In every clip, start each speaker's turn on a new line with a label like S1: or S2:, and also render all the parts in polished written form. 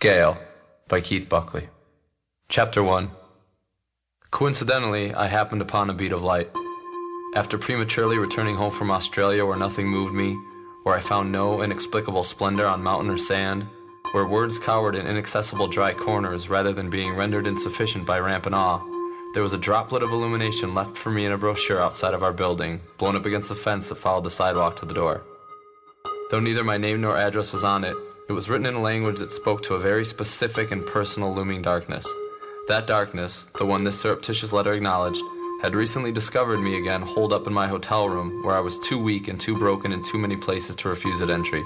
S1: Scale by Keith Buckley. Chapter 1. Coincidentally, I happened upon a beat of light. After prematurely returning home from Australia where nothing moved me, where I found no inexplicable splendor on mountain or sand, where words cowered in inaccessible dry corners rather than being rendered insufficient by rampant awe, there was a droplet of illumination left for me in a brochure outside of our building, blown up against the fence that followed the sidewalk to the door. Though neither my name nor address was on it, it was written in a language that spoke to a very specific and personal looming darkness. That darkness, the one this surreptitious letter acknowledged, had recently discovered me again holed up in my hotel room where I was too weak and too broken in too many places to refuse it entry.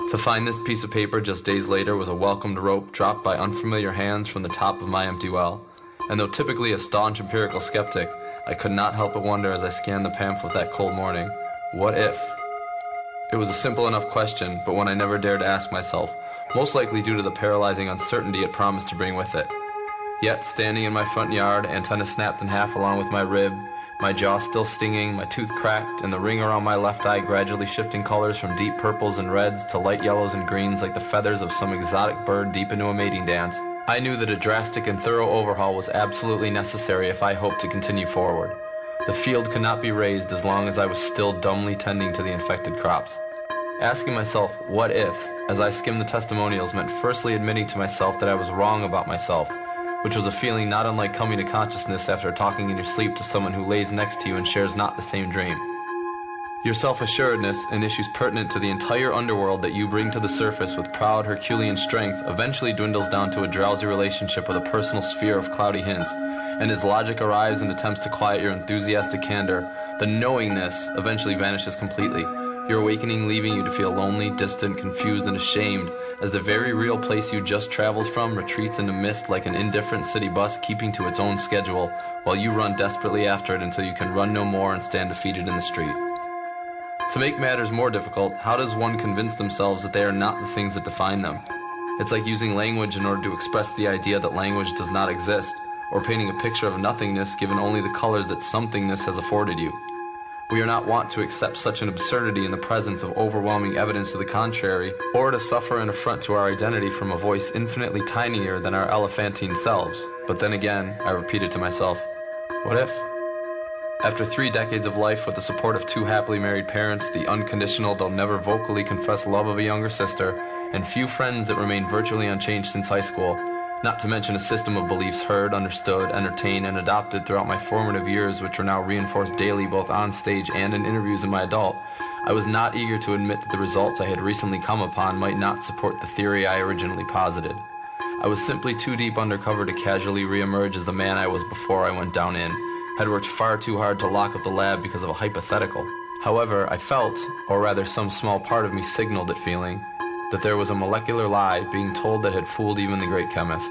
S1: To find this piece of paper just days later was a welcomed rope dropped by unfamiliar hands from the top of my empty well, and though typically a staunch empirical skeptic, I could not help but wonder as I scanned the pamphlet that cold morning, what if? It was a simple enough question, but one I never dared to ask myself, most likely due to the paralyzing uncertainty it promised to bring with it. Yet, standing in my front yard, antenna snapped in half along with my rib, my jaw still stinging, my tooth cracked, and the ring around my left eye gradually shifting colors from deep purples and reds to light yellows and greens like the feathers of some exotic bird deep into a mating dance, I knew that a drastic and thorough overhaul was absolutely necessary if I hoped to continue forward. The field could not be raised as long as I was still dumbly tending to the infected crops. Asking myself, what if, as I skimmed the testimonials, meant firstly admitting to myself that I was wrong about myself, which was a feeling not unlike coming to consciousness after talking in your sleep to someone who lays next to you and shares not the same dream. Your self-assuredness and issues pertinent to the entire underworld that you bring to the surface with proud Herculean strength eventually dwindles down to a drowsy relationship with a personal sphere of cloudy hints, and as logic arrives and attempts to quiet your enthusiastic candor, the knowingness eventually vanishes completely, your awakening leaving you to feel lonely, distant, confused, and ashamed as the very real place you just traveled from retreats into mist like an indifferent city bus keeping to its own schedule while you run desperately after it until you can run no more and stand defeated in the street. To make matters more difficult, how does one convince themselves that they are not the things that define them? It's like using language in order to express the idea that language does not exist, or painting a picture of nothingness given only the colors that somethingness has afforded you. We are not wont to accept such an absurdity in the presence of overwhelming evidence to the contrary, or to suffer an affront to our identity from a voice infinitely tinier than our elephantine selves. But then again, I repeated to myself, what if? After 3 decades of life with the support of 2 happily married parents, the unconditional though never vocally confessed love of a younger sister, and few friends that remain virtually unchanged since high school, not to mention a system of beliefs heard, understood, entertained, and adopted throughout my formative years which were now reinforced daily both on stage and in interviews in my adult, I was not eager to admit that the results I had recently come upon might not support the theory I originally posited. I was simply too deep undercover to casually reemerge as the man I was before I went down in, had worked far too hard to lock up the lab because of a hypothetical. However, I felt, or rather some small part of me signaled it feeling, that there was a molecular lie being told that had fooled even the great chemist.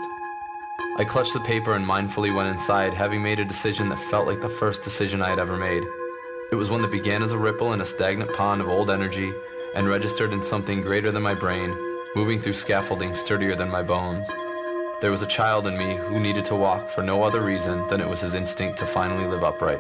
S1: I clutched the paper and mindfully went inside, having made a decision that felt like the first decision I had ever made. It was one that began as a ripple in a stagnant pond of old energy and registered in something greater than my brain, moving through scaffolding sturdier than my bones. There was a child in me who needed to walk for no other reason than it was his instinct to finally live upright.